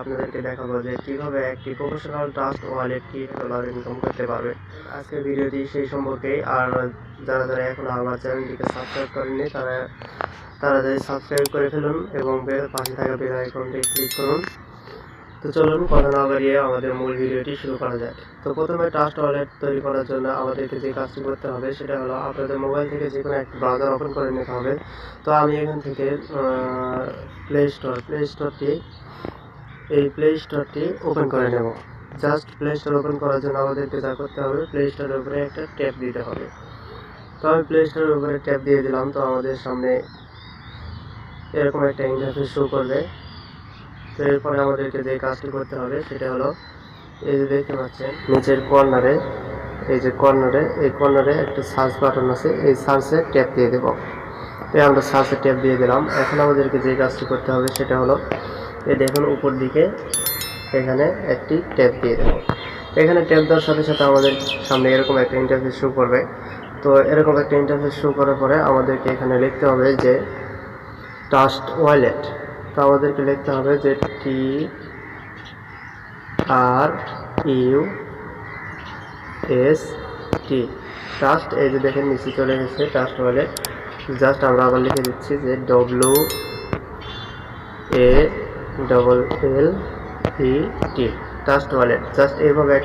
আপনাদেরকে দেখাবো যে কিভাবে একটি প্রফেশনাল ট্রাস্ট ওয়ালেট কি ডলার ইনকাম করতে পারবে। আজকের ভিডিওটি সেই সম্পর্কেই। আর যারা যারা এখন আমার চ্যানেলটিকে সাবস্ক্রাইব করেননি তারা তাড়াতাড়ি সাবস্ক্রাইব করে ফেলুন এবং পাশে থাকা বেল আইকনটি ক্লিক করুন। তো চলুন কথা না বাড়িয়ে আমাদের মূল ভিডিওটি শুরু করা যাক। তো প্রথমে ট্রাস্ট ওয়ালেট তৈরি করার জন্য আমাদেরকে যে কাজটি করতে হবে সেটা হলো আপনাদের মোবাইল থেকে যে কোনো একটা ব্রাউজার ওপেন করে নিতে হবে। তো আমি এখান থেকে প্লে স্টোরটি ওপেন করে নেব। জাস্ট প্লে স্টোর ওপেন করার জন্য আমাদেরকে যা করতে হবে, প্লে স্টোরের উপরে একটা ট্যাপ দিতে হবে। তো আমি প্লে স্টোরের উপরে ট্যাপ দিয়ে দিলাম। তো আমাদের সামনে এরকম একটা ইন্টারফেস শো করবে। তো এরপরে আমাদেরকে যে কাজটি করতে হবে সেটা হলো, এই যে দেখতে পাচ্ছেন নিচের কর্নারে, এই কর্নারে একটা সার্চ বাটন আছে, এই সার্চে ট্যাপ দিয়ে দেবো। তো আমরা সার্চে ট্যাপ দিয়ে দিলাম। এখন আমাদেরকে যে কাজটি করতে হবে সেটা হলো, এই দেখুন উপর দিকে এখানে একটি ট্যাপ দিয়ে দেবো। এখানে ট্যাপ দেওয়ার সাথে সাথে আমাদের সামনে এরকম একটা ইন্টারফেস শো করবে। তো এরকম একটা ইন্টারফেস শো করার পরে আমাদেরকে এখানে লিখতে হবে যে ট্রাস্ট ওয়ালেট। তো আমাদেরকে লিখতে হবে যে TRUST ট্রাস্ট। এই যে দেখেন নিচে চলে গেছে ট্রাস্ট ওয়ালেট। জাস্ট আমরা আবার লিখে দিচ্ছি যে WALLET ট্রাস্ট ওয়ালেট। জাস্ট এইভাবে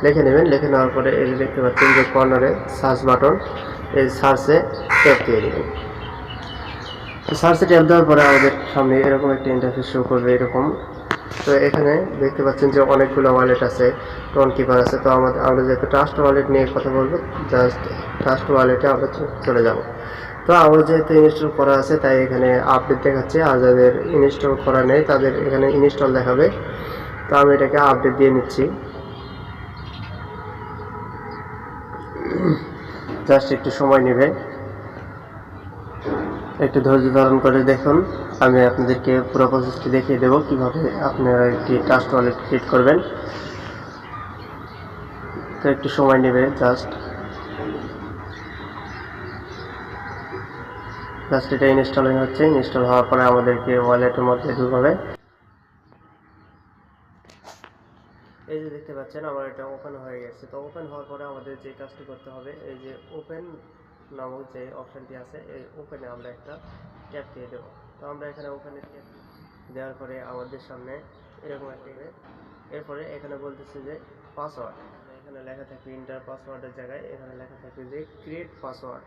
লিখে নেবেন। লিখে নেওয়ার পরে এই যে দেখতে পাচ্ছেন যে কর্নারে সার্চ বাটন, এই সার্চে ট্যাপ দিয়ে দেবেন। সার্চে ট্যাপ দেওয়ার পরে আমাদের সামনে এরকম একটা ইন্টারফেস শো করবে এরকম। তো এখানে দেখতে পাচ্ছেন যে অনেকগুলো ওয়ালেট আছে, টোন কিপার আছে। তো আমরা যেহেতু ট্রাস্ট ওয়ালেট নিয়ে কথা বলবো, জাস্ট ট্রাস্ট ওয়ালেটে আমরা চলে যাব। তো আমার যেহেতু ইনস্টল করা আছে তাই এখানে আপডেট দেখাচ্ছে, আর যাদের ইনস্টল করা নেই তাদের এখানে ইনস্টল দেখাবে। তো আমি এটাকে আপডেট দিয়ে নিচ্ছি। জাস্ট একটু সময় নেবে, একটু ধৈর্য ধারণ করে দেখুন। আমি আপনাদেরকে পুরো প্রসেসটি দেখিয়ে দেবো কিভাবে আপনারা একটি ট্রাস্ট ওয়ালেট ক্রিয়েট করবেন। তো একটু সময় নেবে। জাস্ট এটা ইনস্টলিং হচ্ছে। ইনস্টল হওয়ার পরে আমাদেরকে ওয়ালেটের মধ্যে ঢুকাবে। এই যে দেখতে পাচ্ছেন আমার এটা ওপেন হয়ে গেছে। তো ওপেন হওয়ার পরে আমাদের যে কাজটি করতে হবে, এই যে ওপেন নামক যে অপশানটি আছে, এই ওপেনে আমরা একটা ট্যাপ দিয়ে দেবো। তো আমরা এখানে ওপেনে ট্যাপ দেওয়ার পরে আমাদের সামনে এরকম একটা এরপরে এখানে বলতেছে যে পাসওয়ার্ড। এখানে লেখা থাকবে ইন্টার পাসওয়ার্ডের জায়গায় এখানে লেখা থাকবে যে ক্রিয়েট পাসওয়ার্ড।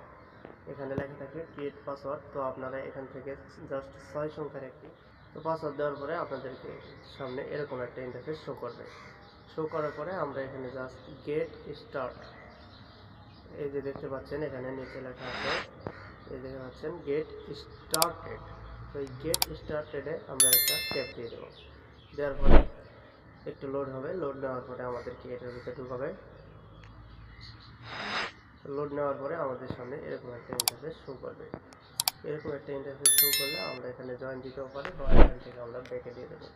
এখানে লেখা থাকবে ক্রিয়েট পাসওয়ার্ড। তো আপনারা এখান থেকে জাস্ট 6 সংখ্যার একটি তো পাসওয়ার্ড দেওয়ার পরে আপনাদেরকে সামনে এরকম একটা ইন্টারফেস শো করবে। শো করার পরে আমরা এখানে জাস্ট গেট স্টার্ট, এই যে দেখতে পাচ্ছেন এখানে নিচে লেখা আছে, এই দেখতে পাচ্ছেন গেট স্টার্টেড। তো এই গেট স্টার্টেডে আমরা একটা ট্যাপ দিয়ে দেবো। দেওয়ার পরে একটু লোড হবে। লোড নেওয়ার পরে আমাদেরকে এটার ভিতরে ঢুকাবে। লোড নেওয়ার পরে আমাদের সামনে এরকম একটা ইন্টারফেস শো করবে। এরকম একটা ইন্টারফেস শো করলে আমরা এখানে জয়েন দিতেও পারি বা এখান থেকে আমরা ব্যাকে দিয়ে দেবো।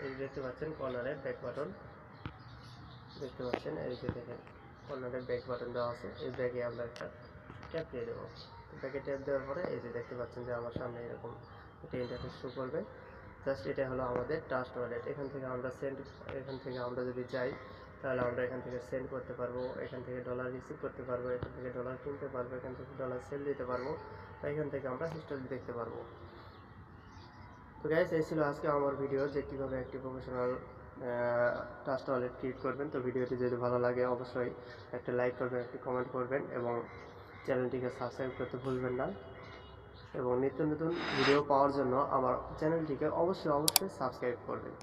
এই যে দেখতে পাচ্ছেন কর্নারে ব্যাক বাটন দেখতে পাচ্ছেন, এই যে দেখেন কর্নারে ব্যাক বাটন দেওয়া আছে। এই ব্যাকে আমরা একটা ট্যাপ দিয়ে দেবো। ব্যাকে ট্যাপ দেওয়ার পরে এই যে দেখতে পাচ্ছেন যে আমার সামনে এরকম একটা ইন্টারফেস শো করবে। জাস্ট এটা হলো আমাদের ট্রাস্ট ওয়ালেট। এখান থেকে আমরা যদি চাই তাহলে আমরা এখান থেকে সেন্ড করতে পারবো, এখান থেকে ডলার রিসিভ করতে পারবো, এখান থেকে ডলার কিনতে পারবো, এখান থেকে ডলার সেল দিতে পারবো, বা এখান থেকে আমরা হিস্টোরি দেখতে পারবো। তো গাইস, এই ছিল আজকে আমার ভিডিও যে কীভাবে একটি প্রফেশনাল ট্রাস্ট ওয়ালেট ক্রিয়েট করবেন। তো ভিডিওটি যদি ভালো লাগে অবশ্যই একটা লাইক করবেন, একটি কমেন্ট করবেন এবং চ্যানেলটিকে সাবস্ক্রাইব করতে ভুলবেন না। এবং নিত্য নতুন ভিডিও পাওয়ার জন্য আমার চ্যানেলটিকে অবশ্যই সাবস্ক্রাইব করবেন।